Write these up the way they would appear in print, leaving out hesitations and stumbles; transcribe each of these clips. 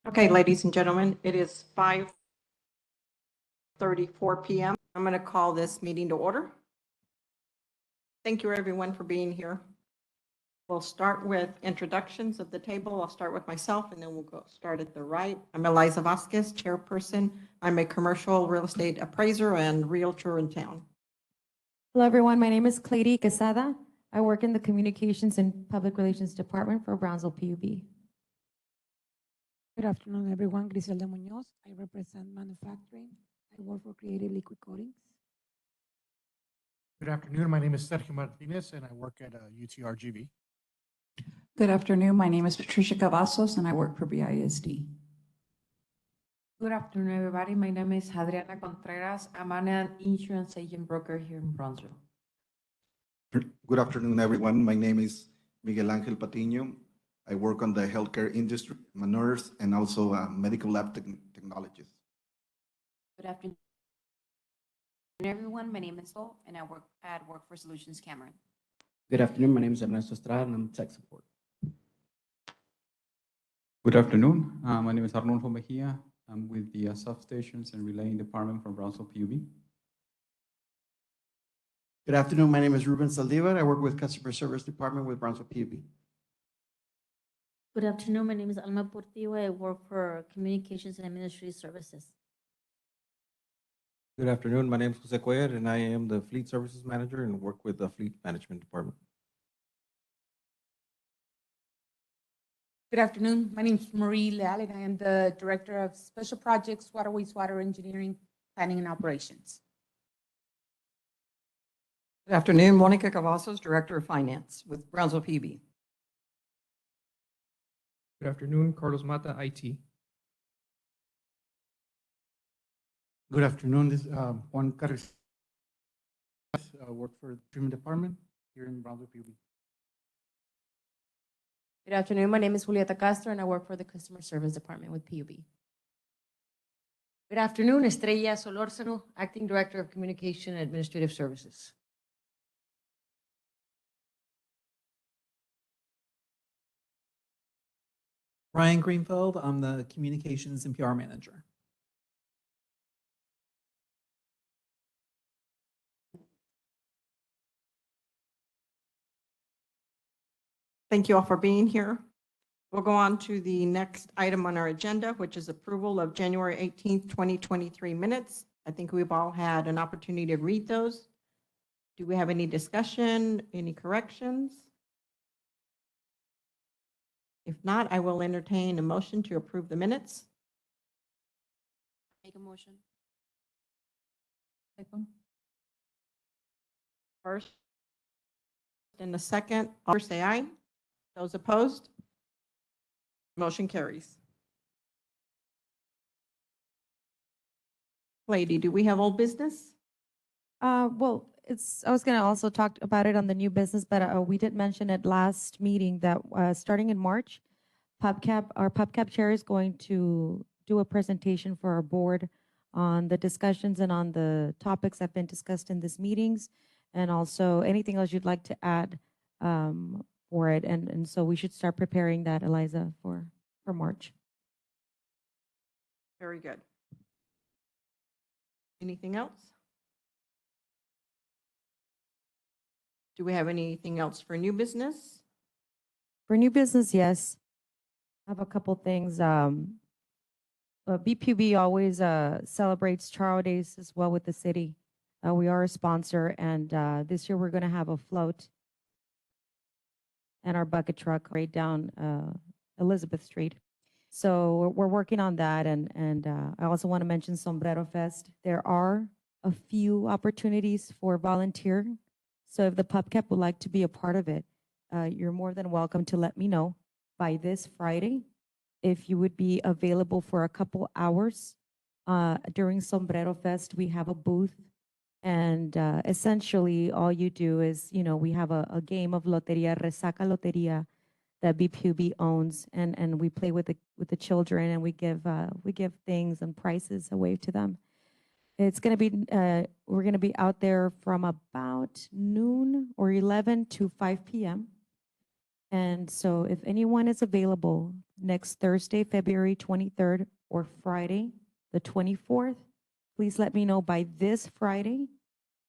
Okay, ladies and gentlemen, it is 5:34 p.m. I'm going to call this meeting to order. Thank you, everyone, for being here. We'll start with introductions of the table. I'll start with myself, and then we'll start at the right. I'm Eliza Vasquez, chairperson. I'm a commercial real estate appraiser and realtor in town. Hello, everyone. My name is Clady Quesada. I work in the Communications and Public Relations Department for Brownsville PUB. Good afternoon, everyone. Griselda Munoz. I represent manufacturing. I work for Creative Liquid Coatings. Good afternoon. My name is Sergio Martinez, and I work at UTRGV. Good afternoon. My name is Patricia Cavazos, and I work for BISD. Good afternoon, everybody. My name is Adriana Contreras. I'm an insurance agent broker here in Brownsville. Good afternoon, everyone. My name is Miguel Angel Patiño. I work on the healthcare industry. I'm a nurse and also a medical lab technologist. Good afternoon, everyone. My name is Sol, and I work at Workforce Solutions Cameron. Good afternoon. My name is Ernesto Estrada, and I'm tech support. Good afternoon. My name is Arnulfo Mejia. I'm with the substations and relaying department from Brownsville PUB. Good afternoon. My name is Ruben Saldivar. I work with customer service department with Brownsville PUB. Good afternoon. My name is Alma Portillo. I work for communications and administrative services. Good afternoon. My name is Jose Cuellar, and I am the fleet services manager and work with the fleet management department. Good afternoon. My name is Marie Leal, and I am the Director of Special Projects, Water, Wastewater Engineering, Planning, and Operations. Good afternoon. Monica Cavazos, Director of Finance with Brownsville PB. Good afternoon. Carlos Mata, IT. Good afternoon. This is Juan Carres. Work for the treatment department here in Brownsville PUB. Good afternoon. My name is Julieta Castro, and I work for the customer service department with PUB. Good afternoon. Estrella Solórzano, Acting Director of Communication and Administrative Services. Ryan Greenfield, I'm the Communications and PR Manager. Thank you all for being here. We'll go on to the next item on our agenda, which is approval of January 18th, 2023 minutes. I think we've all had an opportunity to read those. Do we have any discussion, any corrections? If not, I will entertain a motion to approve the minutes. Make a motion. First and the second, all say aye. Those opposed? Motion carries. Lady, do we have old business? Well, I was going to also talk about it on the new business, but we did mention at last meeting that starting in March, our PUBCAP chair is going to do a presentation for our board on the discussions and on the topics that have been discussed in these meetings, and also anything else you'd like to add for it. And so we should start preparing that, Eliza, for March. Very good. Anything else? Do we have anything else for new business? For new business, yes. I have a couple things. BPUB always celebrates Charo Days as well with the city. We are a sponsor, and this year we're going to have a float and our bucket truck right down Elizabeth Street. So we're working on that, and I also want to mention Sombrero Fest. There are a few opportunities for volunteer. So if the PUBCAP would like to be a part of it, you're more than welcome to let me know by this Friday if you would be available for a couple hours. During Sombrero Fest, we have a booth, and essentially all you do is, we have a game of Loteria, Resaca Loteria, that BPUB owns, and we play with the children, and we give things and prizes away to them. It's going to be, we're going to be out there from about noon or 11 to 5 p.m. And so if anyone is available, next Thursday, February 23rd, or Friday, the 24th, please let me know by this Friday,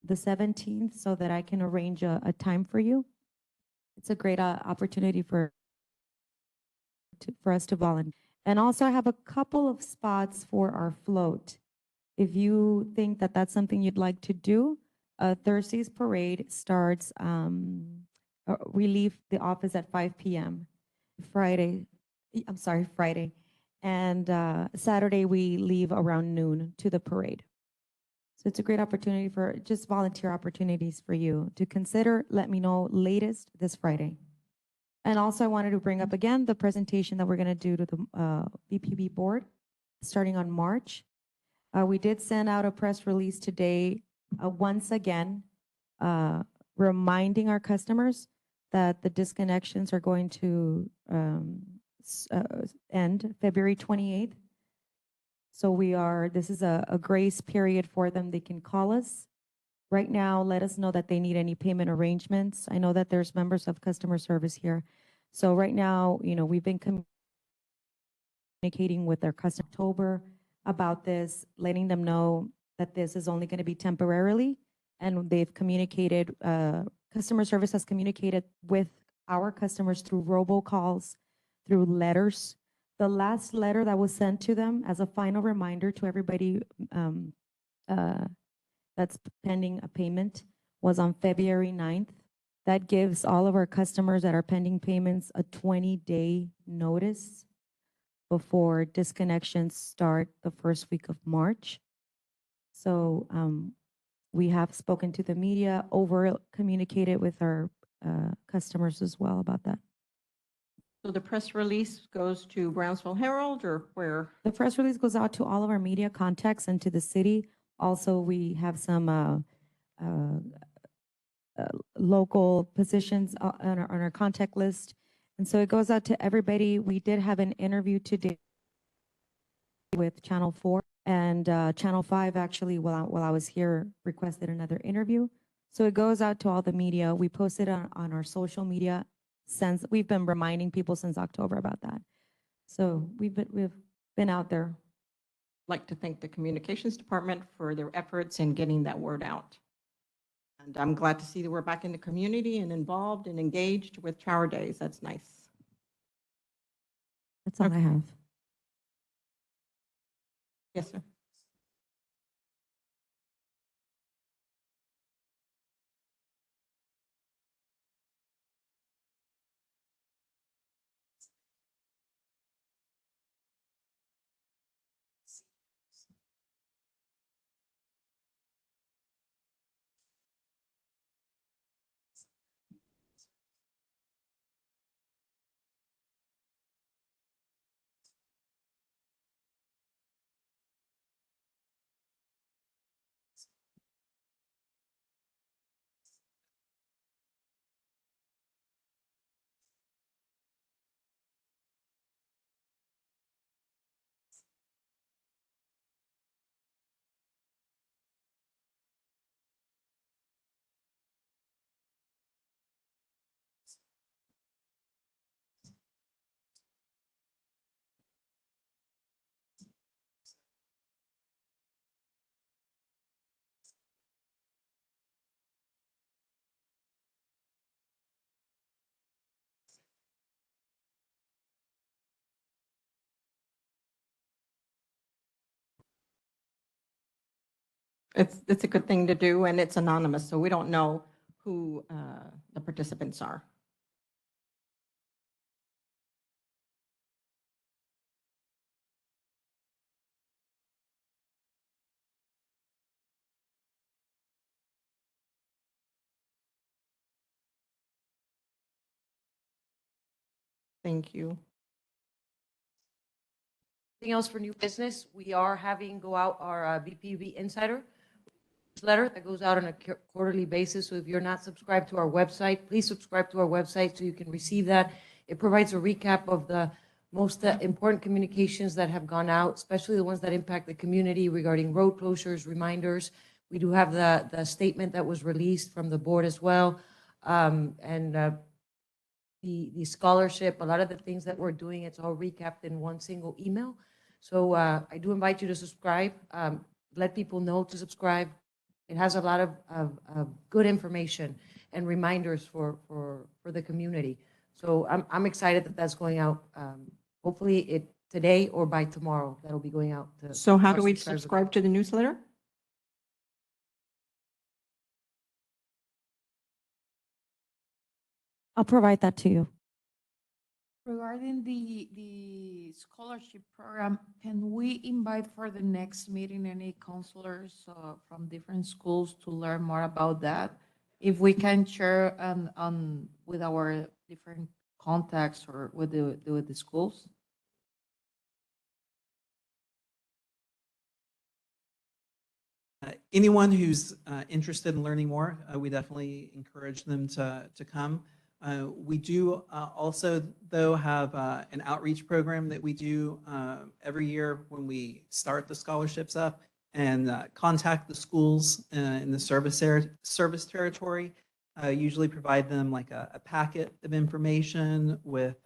the 17th, so that I can arrange a time for you. It's a great opportunity for us to volunteer. And also, I have a couple of spots for our float. If you think that that's something you'd like to do, Thursday's parade starts, we leave the office at 5 p.m. Friday, Friday. And Saturday, we leave around noon to the parade. So it's a great opportunity for just volunteer opportunities for you to consider. Let me know latest this Friday. And also, I wanted to bring up again the presentation that we're going to do to the BPB board starting on March. We did send out a press release today, once again, reminding our customers that the disconnections are going to end February 28th. So this is a grace period for them. They can call us right now, let us know that they need any payment arrangements. I know that there's members of customer service here. So right now, we've been communicating with our customer October about this, letting them know that this is only going to be temporarily. And they've communicated, customer service has communicated with our customers through robocalls, through letters. The last letter that was sent to them as a final reminder to everybody that's pending a payment was on February 9th. That gives all of our customers that are pending payments a 20-day notice before disconnections start the first week of March. So we have spoken to the media, communicated with our customers as well about that. So the press release goes to Brownsville Herald or where? The press release goes out to all of our media contacts and to the city. Also, we have some local positions on our contact list. And so it goes out to everybody. We did have an interview today with Channel 4 and Channel 5 actually, while I was here, requested another interview. So it goes out to all the media. We posted on our social media since we've been reminding people since October about that. So we've been out there. I'd like to thank the communications department for their efforts in getting that word out. And I'm glad to see that we're back in the community and involved and engaged with Shower Days. That's nice. That's all I have. Yes, sir. It's a good thing to do, and it's anonymous, so we don't know who the participants are. Thank you. Anything else for new business? We are having go out our BPB Insider letter that goes out on a quarterly basis. So if you're not subscribed to our website, please subscribe to our website so you can receive that. It provides a recap of the most important communications that have gone out, especially the ones that impact the community regarding road closures, reminders. We do have the statement that was released from the board as well. These the scholarship, a lot of the things that we're doing, it's all recapped in one single email. So I do invite you to subscribe. Let people know to subscribe. It has a lot of good information and reminders for the community. So I'm excited that that's going out. Hopefully today or by tomorrow, that'll be going out. So how our do we subscribers. subscribe to the newsletter? I'll provide that to you. Regarding the scholarship program, can we invite for the next meeting any counselors from different schools to learn more about that? If we can share on with our different contacts or with the schools? Anyone who's interested in learning more, we definitely encourage them to come. We do also, though, have an outreach program that we do every year when we start the scholarships up and contact the schools in the service territory. Usually provide them like a packet of information with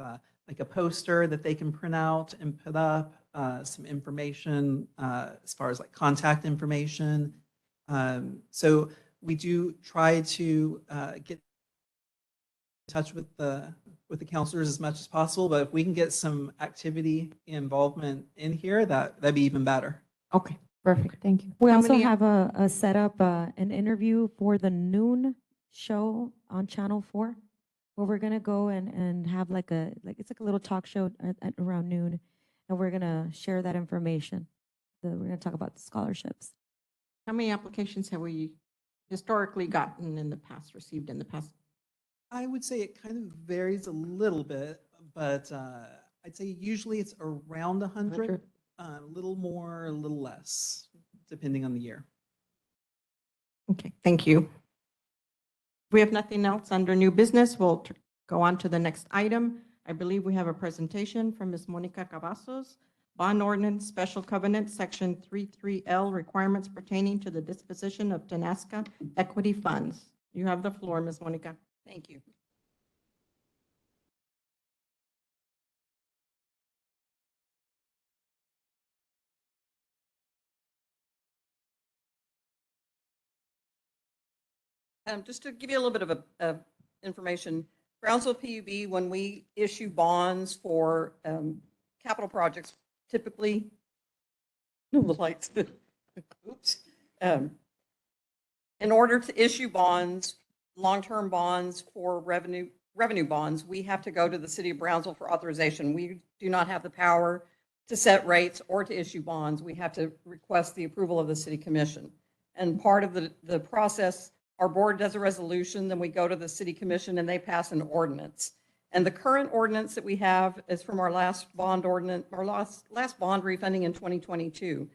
like a poster that they can print out and put up, some information as far as like contact information. So we do try to get in touch with the counselors as much as possible, but if we can get some activity involvement in here, that'd be even better. Okay, perfect. Thank you. We How also many- have a set up an interview for the noon show on Channel 4, where we're gonna go and have it's like a little talk show at around noon, and we're gonna share that information. We're gonna talk about the scholarships. How many applications have we historically gotten in the past, received in the past? I would say it kind of varies a little bit, but I'd say usually it's around 100, a little more, a little less, depending on the year. Okay, thank you. We have nothing else under new business. We'll go on to the next item. I believe we have a presentation from Ms. Monica Cavazos, Bond Ordinance Special Covenant, Section 33L, requirements pertaining to the disposition of Tenasca equity funds. You have the floor, Ms. Monica. Thank you. Just to give you a little bit of information, Brownsville PUB, when we issue bonds for capital projects, typically, no, the lights, oops. In order to issue bonds, long-term bonds for revenue bonds, we have to go to the city of Brownsville for authorization. We do not have the power to set rates or to issue bonds. We have to request the approval of the city commission. And part of the process, our board does a resolution, then we go to the city commission and they pass an ordinance. And the current ordinance that we have is from our last bond ordinance, our last bond refunding in 2022.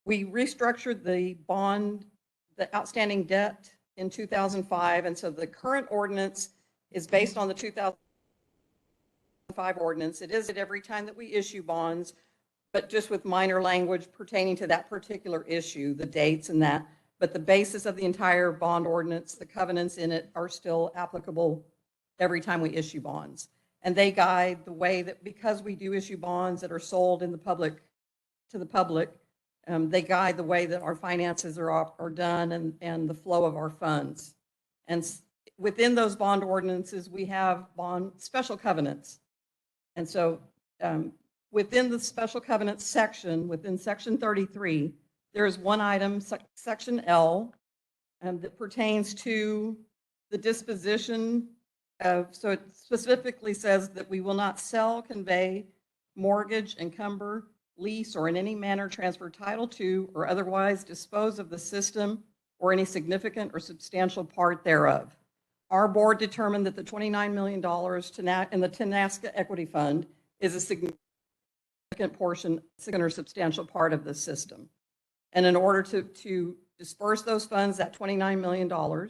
We restructured the bond, the outstanding debt in 2005. And so the current ordinance is based on the 2005 ordinance. It is at every time that we issue bonds, but just with minor language pertaining to that particular issue, the dates and that. But the basis of the entire bond ordinance, the covenants in it are still applicable every time we issue bonds. And they guide the way that, because we do issue bonds that are sold in the public, to the public, they guide the way that our finances are done and the flow of our funds. And within those bond ordinances, we have bond special covenants. And so within the special covenants section, within section 33, there is one item, section L, that pertains to the disposition of, so it specifically says that we will not sell, convey, mortgage, encumber, lease, or in any manner transfer title to or otherwise dispose of the system or any significant or substantial part thereof. Our board determined that the $29 million in the Tenasca Equity Fund is a significant portion, or substantial part of the system. And in order to disperse those funds, that $29 million,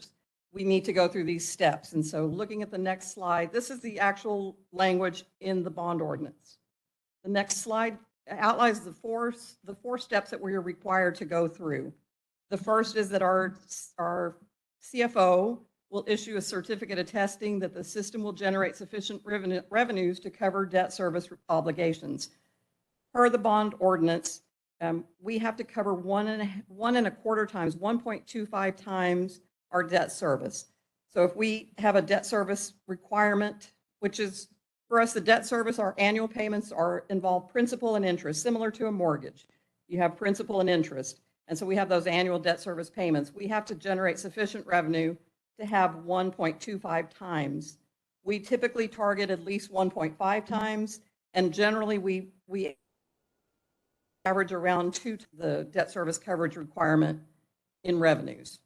we need to go through these steps. And so looking at the next slide, this is the actual language in the bond ordinance. The next slide outlines the four steps that we are required to go through. The first is that our CFO will issue a certificate attesting that the system will generate sufficient revenues to cover debt service obligations. Per the bond ordinance, we have to cover 1.25 times, 1.25 times our debt service. So if we have a debt service requirement, which is, for us, the debt service, our annual payments involve principal and interest, similar to a mortgage. You have principal and interest. And so we have those annual debt service payments. We have to generate sufficient revenue to have 1.25 times. We typically target at least 1.5 times, and generally we average around 2 the debt service coverage requirement in revenues.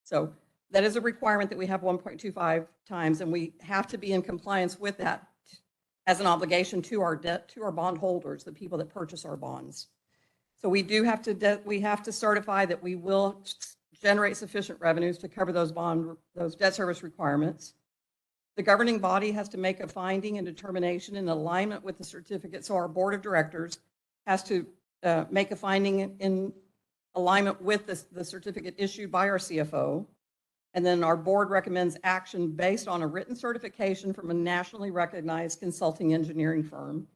So that is a requirement that we have 1.25 times, and we have to be in compliance with that as an obligation to our debt, to our bond holders, the people that purchase our bonds. So we do have to certify that we will generate sufficient revenues to cover those debt service requirements. The governing body has to make a finding and determination in alignment with the certificate. So our board of directors has to make a finding in alignment with the certificate issued by our CFO. And then our board recommends action based on a written certification from a nationally recognized consulting engineering firm.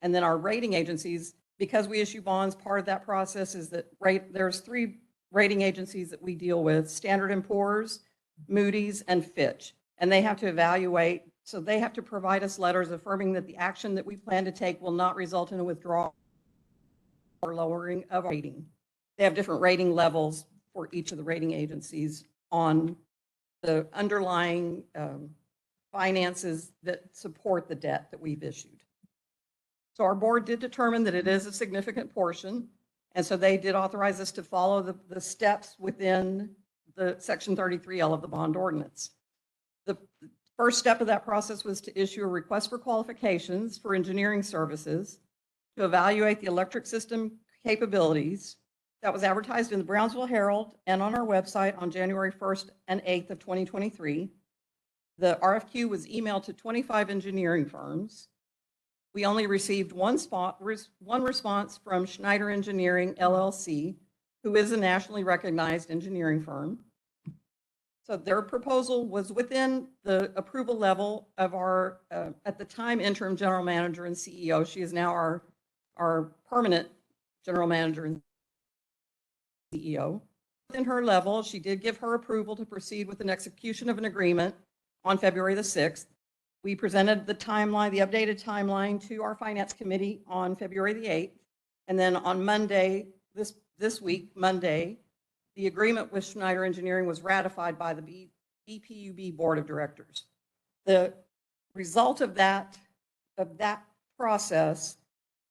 And then our rating agencies, because we issue bonds, part of that process is that there's 3 rating agencies that we deal with: Standard & Poor's, Moody's, and Fitch. And they have to evaluate, so they have to provide us letters affirming that the action that we plan to take will not result in a withdrawal or lowering of our rating. They have different rating levels for each of the rating agencies on the underlying finances that support the debt that we've issued. So our board did determine that it is a significant portion, and so they did authorize us to follow the steps within the Section 33L of the bond ordinance. The first step of that process was to issue a request for qualifications for engineering services to evaluate the electric system capabilities. That was advertised in the Brownsville Herald and on our website on January 1st and 8th of 2023. The RFQ was emailed to 25 engineering firms. We only received one response from Schneider Engineering, LLC, who is a nationally recognized engineering firm. So their proposal was within the approval level of our, at the time, interim general manager and CEO. She is now our permanent general manager and CEO. Within her level, she did give her approval to proceed with an execution of an agreement on February the 6th. We presented the timeline, the updated timeline, to our finance committee on February the 8th. And then on Monday, this week, Monday, the agreement with Schneider Engineering was ratified by the BPUB Board of Directors. The result of that process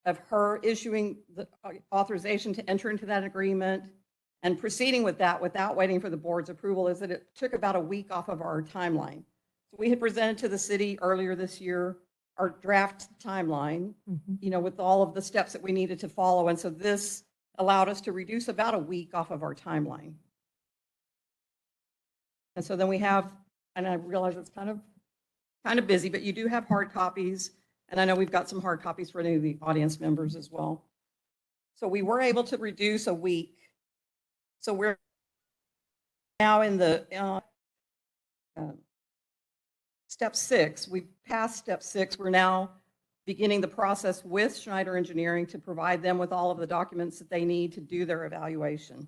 of her issuing the authorization to enter into that agreement and proceeding with that without waiting for the board's approval is that it took about a week off of our timeline. So we had presented to the city earlier this year our draft timeline, with all of the steps that we needed to follow. And so this allowed us to reduce about a week off of our timeline. And so then we have, and I realize it's kind of busy, but you do have hard copies. And I know we've got some hard copies for any of the audience members as well. So we were able to reduce a week. So we're now in the step 6. We've passed step 6. We're now beginning the process with Schneider Engineering to provide them with all of the documents that they need to do their evaluation.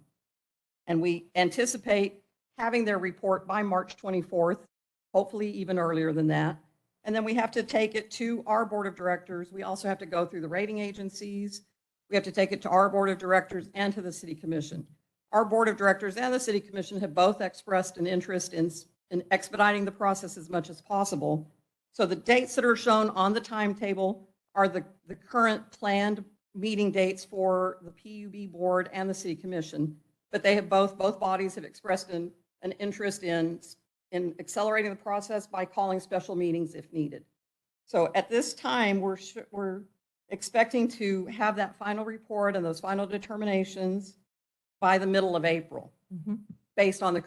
And we anticipate having their report by March 24th, hopefully even earlier than that. And then we have to take it to our board of directors. We also have to go through the rating agencies. We have to take it to our board of directors and to the city commission. Our board of directors and the city commission have both expressed an interest in expediting the process as much as possible. So the dates that are shown on the timetable are the current planned meeting dates for the PUB board and the city commission. But they have both bodies have expressed an interest in accelerating the process by calling special meetings if needed. So at this time, we're expecting to have that final report and those final determinations by the middle of April, based on the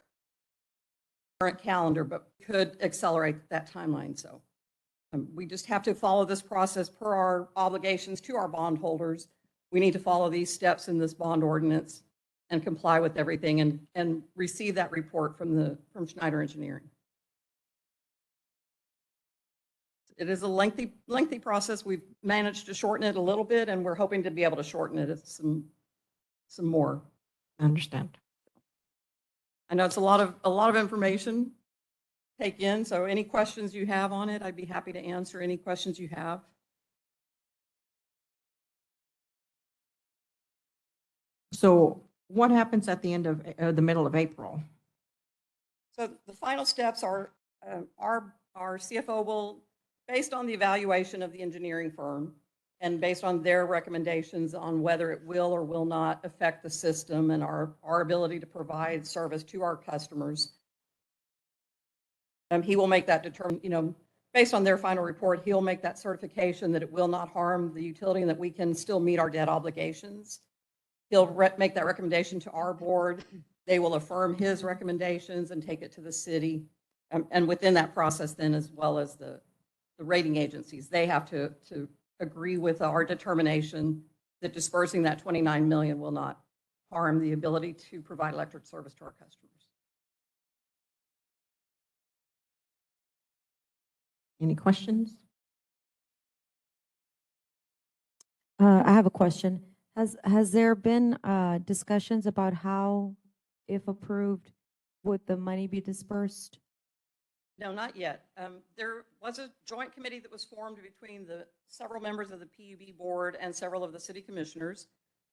current calendar, but could accelerate that timeline. So we just have to follow this process per our obligations to our bondholders. We need to follow these steps in this bond ordinance and comply with everything and receive that report from Schneider Engineering. It is a lengthy process. We've managed to shorten it a little bit, and we're hoping to be able to shorten it some more. I understand. I know it's a lot of information to take in, so any questions you have on it, I'd be happy to answer any questions you have. So what happens at the end of the middle of April? So the final steps are our CFO will, based on the evaluation of the engineering firm and based on their recommendations on whether it will or will not affect the system and our ability to provide service to our customers, he will make that determination, based on their final report, he'll make that certification that it will not harm the utility and that we can still meet our debt obligations. He'll make that recommendation to our board. They will affirm his recommendations and take it to the city. And within that process then, as well as the rating agencies, they have to agree with our determination that dispersing that 29 million will not harm the ability to provide electric service to our customers. Any questions? I have a question. Has there been discussions about how, if approved, would the money be dispersed? No, not yet. There was a joint committee that was formed between the several members of the PUB board and several of the city commissioners.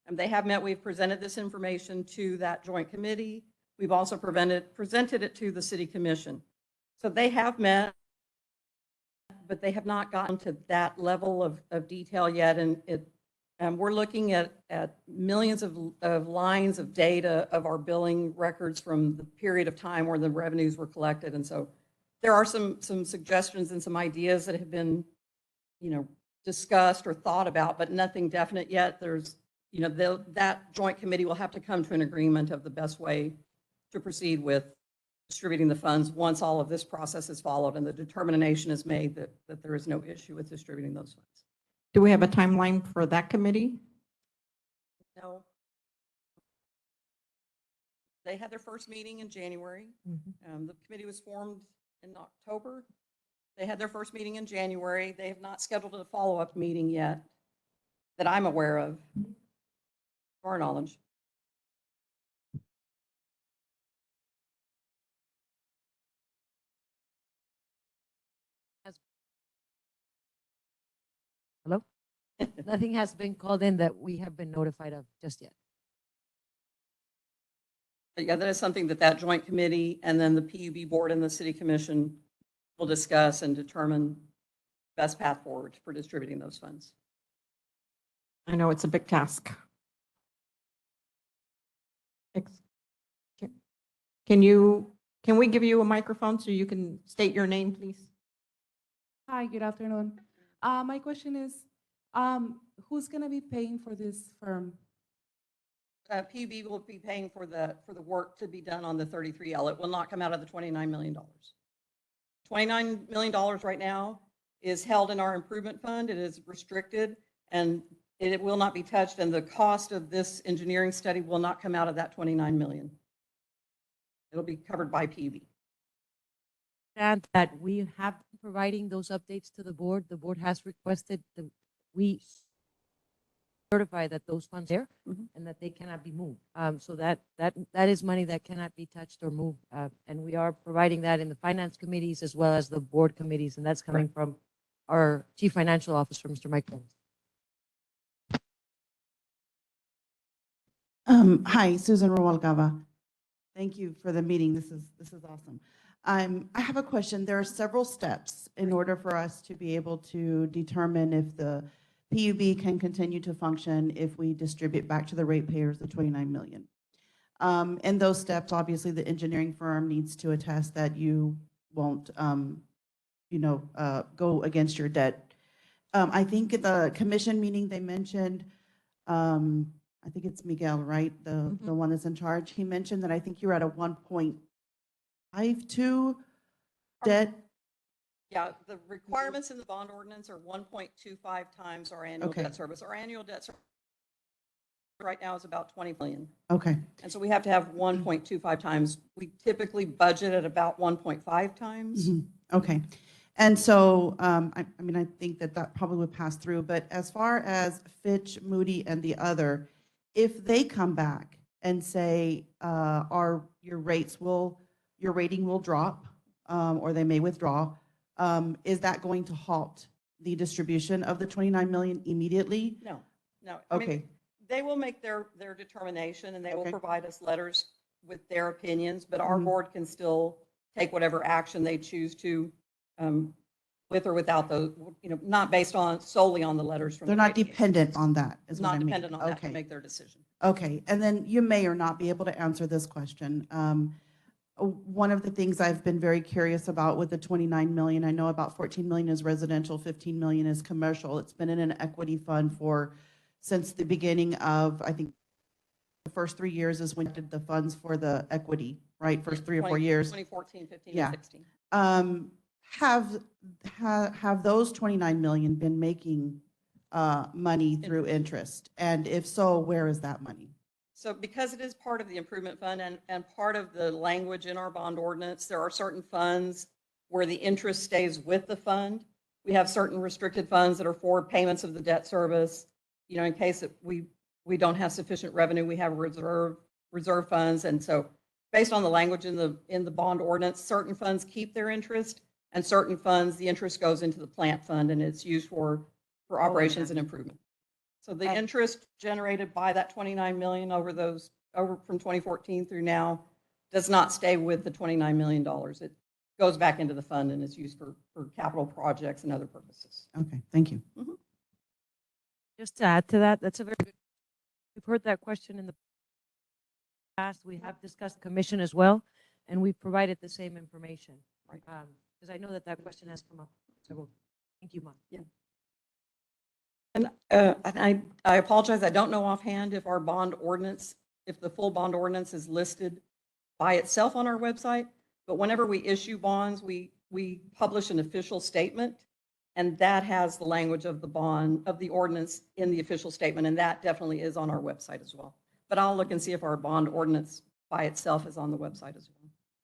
And they have met. We've presented this information to that joint committee. We've also presented it to the city commission. So they have met, but they have not gotten to that level of detail yet. And we're looking at millions of lines of data of our billing records from the period of time where the revenues were collected. And so there are some suggestions and some ideas that have been, discussed or thought about, but nothing definite yet. There's, that joint committee will have to come to an agreement of the best way to proceed with distributing the funds once all of this process is followed and the determination is made that there is no issue with distributing those funds. Do we have a timeline for that committee? No. They had their first meeting in January. The committee was formed in October. They had their first meeting in January. They have not scheduled a follow-up meeting yet that I'm aware of, to our knowledge. Hello? Nothing has been called in that we have been notified of just yet. But yeah, that is something that joint committee and then the PUB board and the city commission will discuss and determine best path forward for distributing those funds. I know it's a big task. Can we give you a microphone so you can state your name, please? Hi, good afternoon. My question is, who's going to be paying for this firm? PUB will be paying for the work to be done on the 33L. It will not come out of the $29 million. $29 million right now is held in our improvement fund. It is restricted and it will not be touched. And the cost of this engineering study will not come out of that $29 million. It'll be covered by PUB. And that we have been providing those updates to the board. The board has requested that we certify that those funds are there and that they cannot be moved. So that is money that cannot be touched or moved. And we are providing that in the finance committees as well as the board committees. And that's coming from our chief financial officer, Mr. Mike Jones. Hi, Susan Rualcaba. Thank you for the meeting. This is awesome. I have a question. There are several steps in order for us to be able to determine if the PUB can continue to function if we distribute back to the ratepayers the $29 million. In those steps, obviously, the engineering firm needs to attest that you won't, go against your debt. I think at the commission meeting they mentioned, I think it's Miguel, right? The one that's in charge. He mentioned that I think you're at a 1.52 debt. Yeah, the requirements in the bond ordinance are 1.25 times our annual debt service. Our annual debt service right now is about 20 million. Okay, And so we have to have 1.25 times. We typically budget at about 1.5 times. mhm, okay. And so, I mean, I think that that probably would pass through, but as far as Fitch, Moody, and the other, if they come back and say, your rating will drop, or they may withdraw, is that going to halt the distribution of the 29 million immediately? No, no. I mean, Okay, they will make their determination and they will Okay. provide us letters with their opinions, but our Mhm. board can still take whatever action they choose to, with or without those, not based solely on the letters from. they're the not rating dependent agencies. on that, is what I Not mean. dependent on that to Okay. make their decision. Okay, and then you may or not be able to answer this question. One of the things I've been very curious about with the 29 million, I know about 14 million is residential, 15 million is commercial. It's been in an equity fund since the beginning of, I think, the first 3 years is when we did the funds for the equity, right? First 3 or 4 years. 2014, 15, Yeah. and 16. Have those 29 million been making money through interest? And if so, where is that money? So because it is part of the improvement fund and part of the language in our bond ordinance, there are certain funds where the interest stays with the fund. We have certain restricted funds that are for payments of the debt service. In case that we don't have sufficient revenue, we have reserve funds. And so based on the language in the bond ordinance, certain funds keep their interest and certain funds, the interest goes into the plant fund and it's used for operations and improvement. So the interest generated by that 29 million over from 2014 through now does not stay with the $29 million. It goes back into the fund and is used for capital projects and other purposes. Okay, thank you. Just to add to that, that's a very good, we've heard that question in the past. We have discussed commission as well, and we've provided the same information. Right. Because I know that question has come up. So, thank you, Mom. Yeah. And I apologize, I don't know offhand if our bond ordinance, if the full bond ordinance is listed by itself on our website, but whenever we issue bonds, we publish an official statement, and that has the language of the bond, of the ordinance in the official statement, and that definitely is on our website as well. But I'll look and see if our bond ordinance by itself is on the website as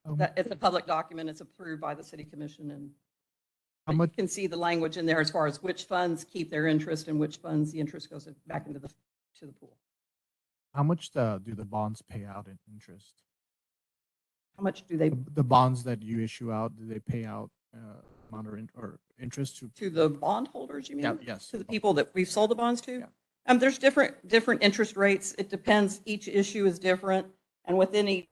well. It's a public document, it's approved by the city commission, and you can see the language in there as far as which funds keep their interest and which funds the interest goes back into the pool. How much do the bonds pay out in interest? How much do they? The bonds that you issue out, do they pay out amount or interest To the bondholders, you mean? Yeah, yes. To the people that we've sold the bonds to? There's different interest rates. It depends. Each issue is different. And within each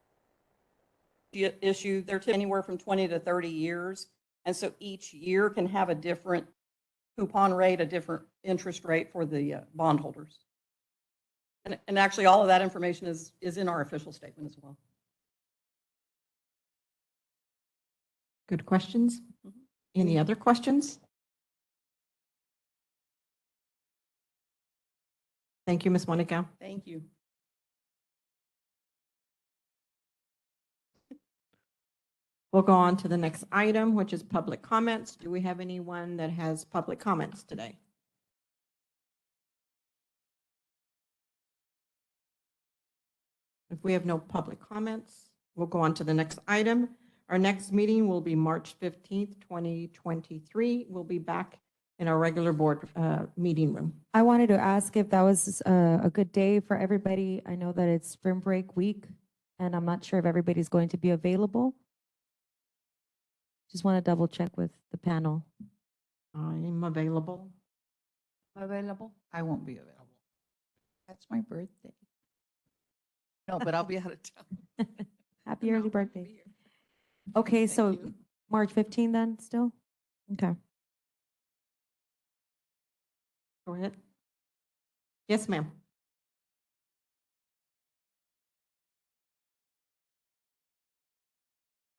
issue, they're anywhere from 20 to 30 years. And so each year can have a different coupon rate, a different interest rate for the bondholders. And actually, all of that information is in our official statement as well. Good questions. Any other questions? Thank you, Ms. Monica. Thank you. We'll go on to the next item, which is public comments. Do we have anyone that has public comments today? If we have no public comments, we'll go on to the next item. Our next meeting will be March 15th, 2023. We'll be back in our regular board meeting room. I wanted to ask if that was a good day for everybody. I know that it's spring break week, and I'm not sure if everybody's going to be available. Just want to double check with the panel. I'm available. Available? I won't be available. That's my birthday. No, but I'll be out of town. Happy early birthday. Okay, so March 15 then still? Okay. Go ahead. Yes, ma'am.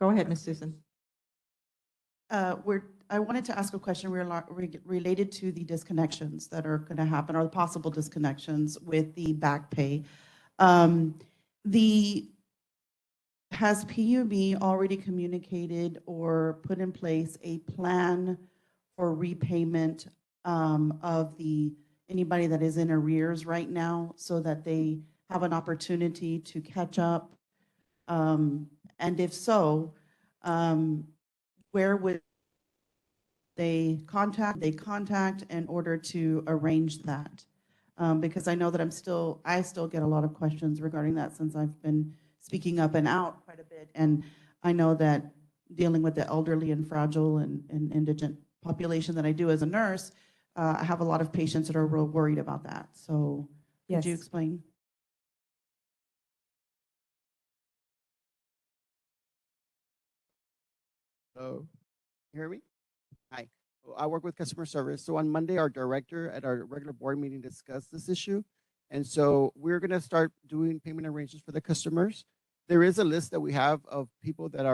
Go ahead, Ms. Susan. I wanted to ask a question related to the disconnections that are going to happen, or the possible disconnections with the back pay. Has PUB already communicated or put in place a plan for repayment of the anybody that is in arrears right now so that they have an opportunity to catch up? And if so, where would they contact in order to arrange that? Because I know that I still get a lot of questions regarding that since I've been speaking up and out quite a bit. And I know that dealing with the elderly and fragile and indigent population that I do as a nurse, I have a lot of patients that are real worried about that. So could you Yes. explain? Hello, you hear me? Hi. Well, I work with customer service. So on Monday, our director at our regular board meeting discussed this issue. And so we're going to start doing payment arrangements for the customers. There is a list that we have of people that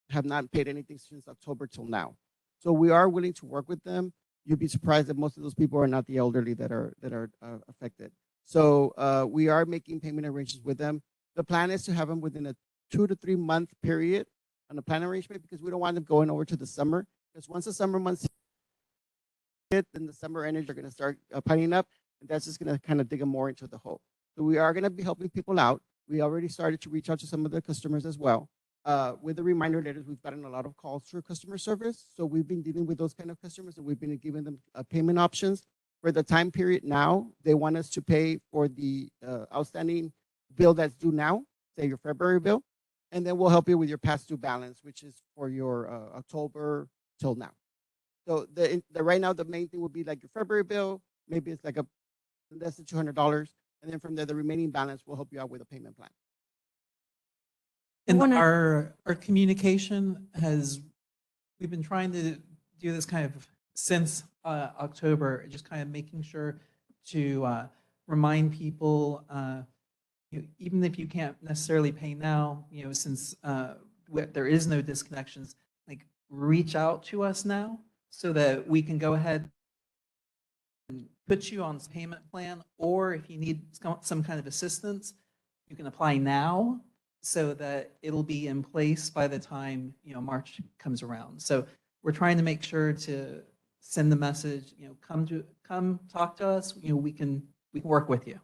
have not paid anything since October till now. So we are willing to work with them. You'd be surprised that most of those people are not the elderly that are affected. So we are making payment arrangements with them. The plan is to have them within a 2 to 3 month period on a plan arrangement because we don't want them going over to the summer. Because once the summer months hit, then the summer energy are going to start piling up, and that's just going to kind of dig them more into the hole. So we are going to be helping people out. We already started to reach out to some of the customers as well. With the reminder letters, we've gotten a lot of calls through customer service. So we've been dealing with those kind of customers and we've been giving them payment options. For the time period now, they want us to pay for the outstanding bill that's due now, say your February bill, and then we'll help you with your past due balance, which is for your October till now. So the right now, the main thing would be like your February bill, maybe it's like less than $200. And then from there, the remaining balance will help you out with a payment plan. And our communication we've been trying to do this kind of since October, just kind of making sure to remind people, even if you can't necessarily pay now, since there is no disconnections, like reach out to us now so that we can go ahead and put you on this payment plan, or if you need some kind of assistance, you can apply now so that it'll be in place by the time, March comes around. So we're trying to make sure to send the message, come talk to us, we can work with you.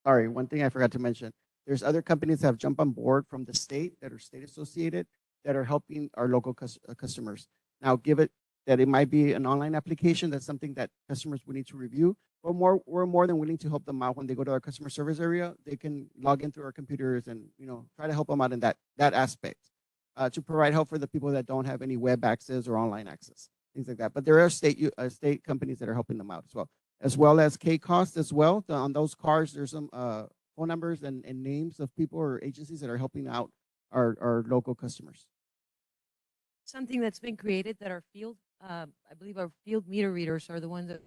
Sorry, one thing I forgot to mention. There's other companies that have jumped on board from the state that are state associated that are helping our local customers. Now, give it that it might be an online application. That's something that customers would need to review. We're more than willing to help them out when they go to our customer service area. They can log in through our computers and try to help them out in that aspect to provide help for the people that don't have any web access or online access, things like that. But there are state companies that are helping them out as well as K-Cost as well. On those cards, there's some phone numbers and names of people or agencies that are helping out our local customers. Something that's been created that our field, I believe our field meter readers are the ones that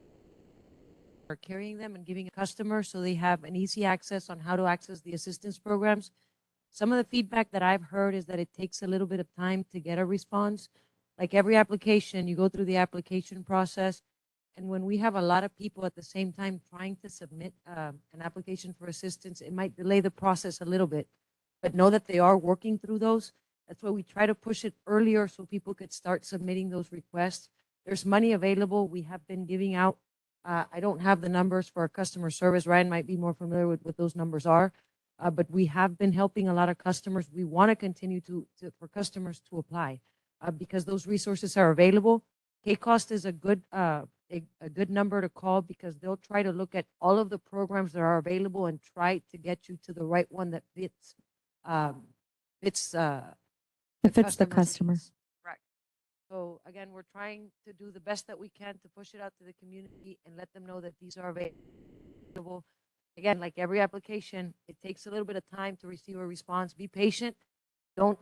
are carrying them and giving a customer so they have an easy access on how to access the assistance programs. Some of the feedback that I've heard is that it takes a little bit of time to get a response. Like every application, you go through the application process. And when we have a lot of people at the same time trying to submit an application for assistance, it might delay the process a little bit. But know that they are working through those. That's why we try to push it earlier so people could start submitting those requests. There's money available. We have been giving out. I don't have the numbers for our customer service. Ryan might be more familiar with what those numbers are. But we have been helping a lot of customers. We want to continue for customers to apply because those resources are available. K-Cost is a good number to call because they'll try to look at all of the programs that are available and try to get you to the right one that fits the customer. needs. Correct. So again, we're trying to do the best that we can to push it out to the community and let them know that these are available. Again, like every application, it takes a little bit of time to receive a response. Be patient. Don't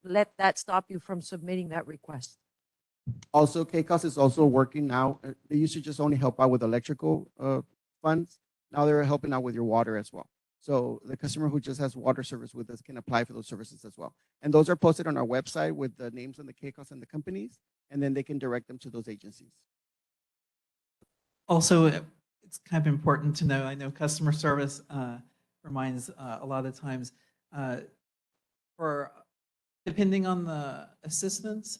let that stop you from submitting that request. Also, K-Cost is also working now. They used to just only help out with electrical funds. Now they're helping out with your water as well. So the customer who just has water service with us can apply for those services as well. And those are posted on our website with the names on the K-Cost and the companies, and then they can direct them to those agencies. Also, it's kind of important to know, I know customer service reminds a lot of times for depending on the assistance,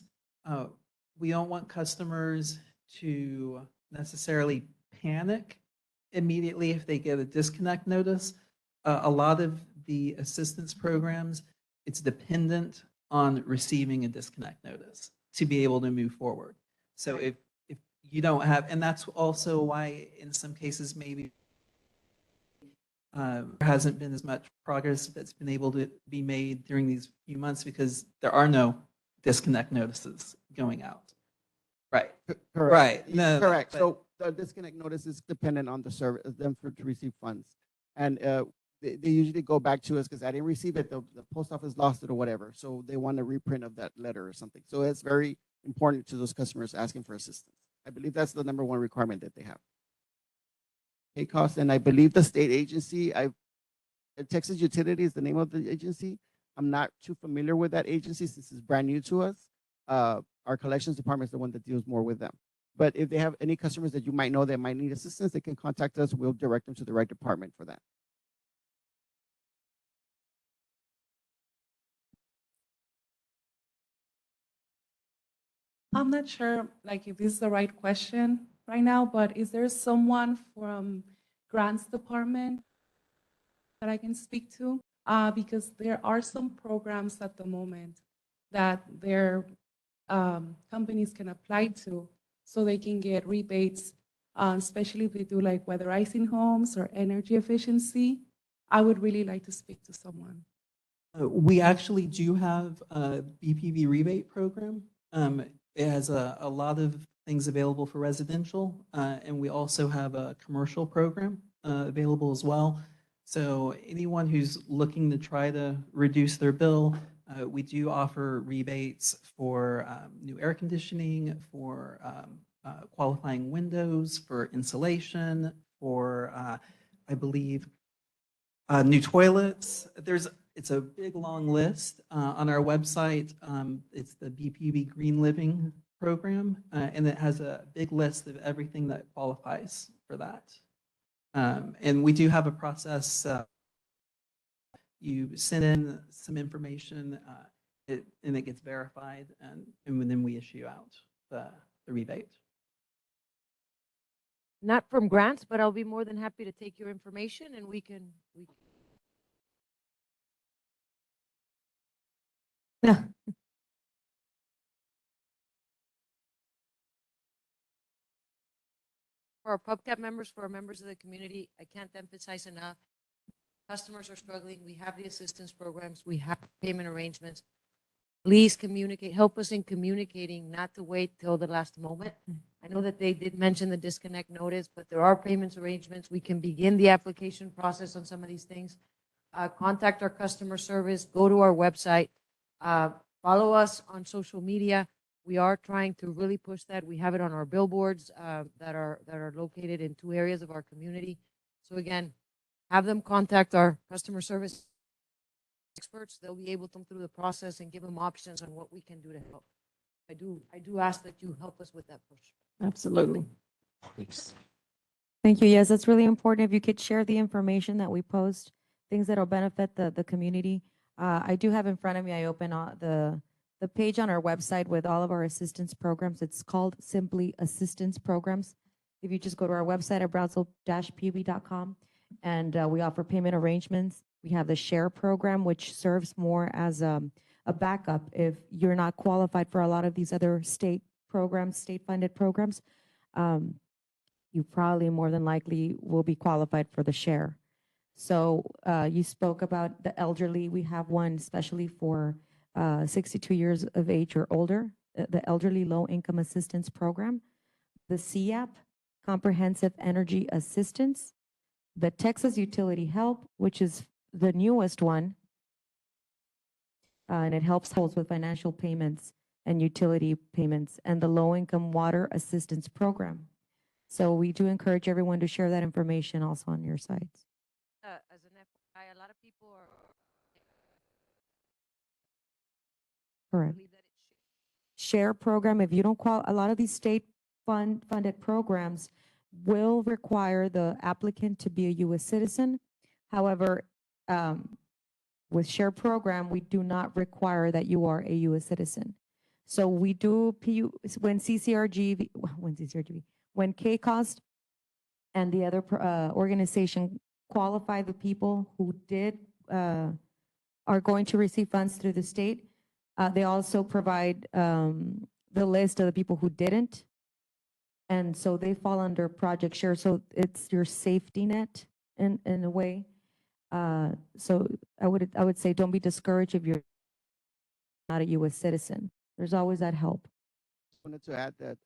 we don't want customers to necessarily panic immediately if they get a disconnect notice. A lot of the assistance programs, it's dependent on receiving a disconnect notice to be able to move forward. So if you don't have, and that's also why in some cases maybe there hasn't been as much progress that's been able to be made during these few months because there are no disconnect notices going out. Right. Correct. Right. No, Correct. but- So the disconnect notice is dependent on the service, them to receive funds. And they usually go back to us because I didn't receive it, the post office lost it or whatever. So they want a reprint of that letter or something. So it's very important to those customers asking for assistance. I believe that's the number one requirement that they have. Pay costs, and I believe the state agency, Texas Utility is the name of the agency. I'm not too familiar with that agency since it's brand new to us. Our collections department is the one that deals more with them. But if they have any customers that you might know that might need assistance, they can contact us. We'll direct them to the right department for that. I'm not sure, like, if this is the right question right now, but is there someone from grants department that I can speak to? Because there are some programs at the moment that their companies can apply to so they can get rebates, especially if they do like weatherizing homes or energy efficiency. I would really like to speak to someone. We actually do have a BPV rebate program. It has a lot of things available for residential, and we also have a commercial program available as well. So anyone who's looking to try to reduce their bill, we do offer rebates for new air conditioning, for qualifying windows, for insulation, for, I believe, new toilets. It's a big, long list on our website. It's the BPB Green Living Program, and it has a big list of everything that qualifies for that. And we do have a process. You send in some information, and it gets verified, and then we issue out the rebate. Not from grants, but I'll be more than happy to take your information and we can. For our PUBCAP members, for our members of the community, I can't emphasize enough. Customers are struggling. We have the assistance programs. We have payment arrangements. Please communicate, help us in communicating, not to wait till the last moment. I know that they did mention the disconnect notice, but there are payments arrangements. We can begin the application process on some of these things. Contact our customer service, go to our website, follow us on social media. We are trying to really push that. We have it on our billboards that are located in 2 areas of our community. So again, have them contact our customer service experts. They'll be able to come through the process and give them options on what we can do to help. I do ask that you help us with that push. Absolutely. Thank you. Yes, that's really important. If you could share the information that we post, things that will benefit the community. I do have in front of me, I open the page on our website with all of our assistance programs. It's called simply Assistance Programs. If you just go to our website at brownsville-pub.com, and we offer payment arrangements. We have the SHARE program, which serves more as a backup if you're not qualified for a lot of these other state programs, state-funded programs. You probably more than likely will be qualified for the SHARE. So you spoke about the elderly. We have one especially for 62 years of age or older, the Elderly Low Income Assistance Program, the CAP, Comprehensive Energy Assistance, the Texas Utility Help, which is the newest one, and it helps households with financial payments and utility payments, and the Low Income Water Assistance Program. So we do encourage everyone to share that information also on your sites. As an FYI, a lot of people are Correct. SHARE program, if you don't qualify, a lot of these state funded programs will require the applicant to be a U.S. citizen. However, with SHARE program, we do not require that you are a U.S. citizen. So we do when when KCOST and the other organization qualify the people who are going to receive funds through the state, they also provide the list of the people who didn't. And so they fall under project share. So it's your safety net in a way. So I would say don't be discouraged if you're not a U.S. citizen. There's always that help. Wanted to add that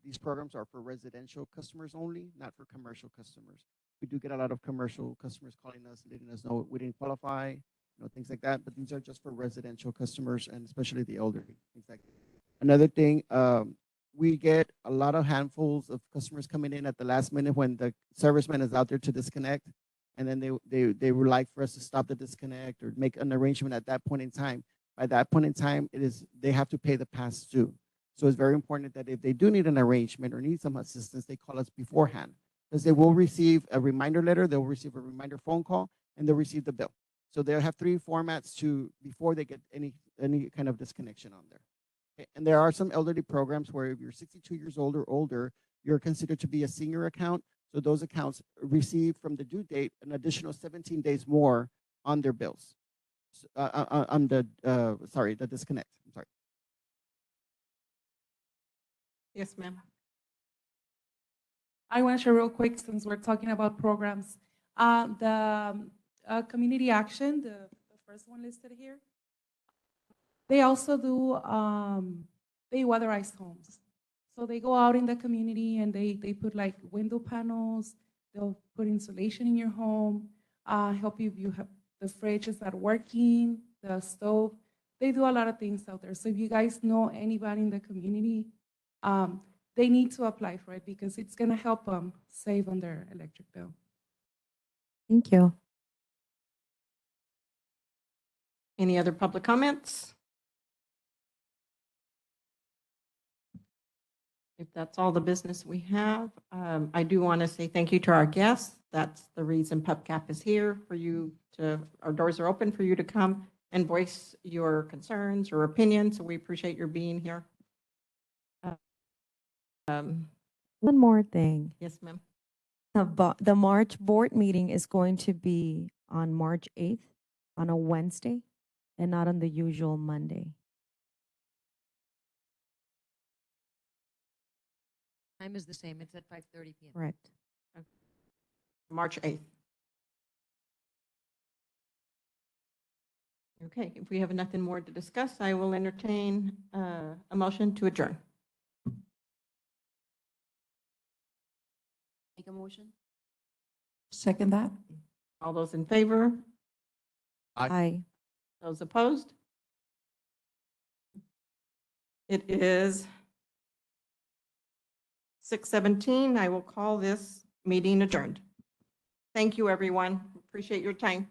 these programs are for residential customers only, not for commercial customers. We do get a lot of commercial customers calling us, letting us know we didn't qualify, things like that. But these are just for residential customers, and especially the elderly, things like that. Another thing, we get a lot of handfuls of customers coming in at the last minute when the serviceman is out there to disconnect, and then they would like for us to stop the disconnect or make an arrangement at that point in time. By that point in time, they have to pay the past due. So it's very important that if they do need an arrangement or need some assistance, they call us beforehand, because they will receive a reminder letter, they'll receive a reminder phone call, and they'll receive the bill. So they'll have 3 formats before they get any kind of disconnection on there. Okay. And there are some elderly programs where if you're 62 years old or older, you're considered to be a senior account. So those accounts receive from the due date an additional 17 days more on their bills. On the disconnect. I'm sorry. Yes, ma'am. I want to share real quick since we're talking about programs. The community action, the first one listed here, they also do, they weatherize homes. So they go out in the community and they put like window panels, they'll put insulation in your home, help you if you have the fridge is not working, the stove. They do a lot of things out there. So if you guys know anybody in the community, they need to apply for it because it's going to help them save on their electric bill. Thank you. Any other public comments? If that's all the business we have, I do want to say thank you to our guests. That's the reason PUBCAP is here, for you to, our doors are open for you to come and voice your concerns or opinions. So we appreciate your being here. One more thing. Yes, ma'am. The March board meeting is going to be on March 8th on a Wednesday and not on the usual Monday. Time is the same. It's at 5:30 p.m. Correct. March 8th. Okay, if we have nothing more to discuss, I will entertain a motion to adjourn. Make a motion? Second that? All those in favor? Aye. Those opposed? It is 6:17. I will call this meeting adjourned. Thank you, everyone. Appreciate your time.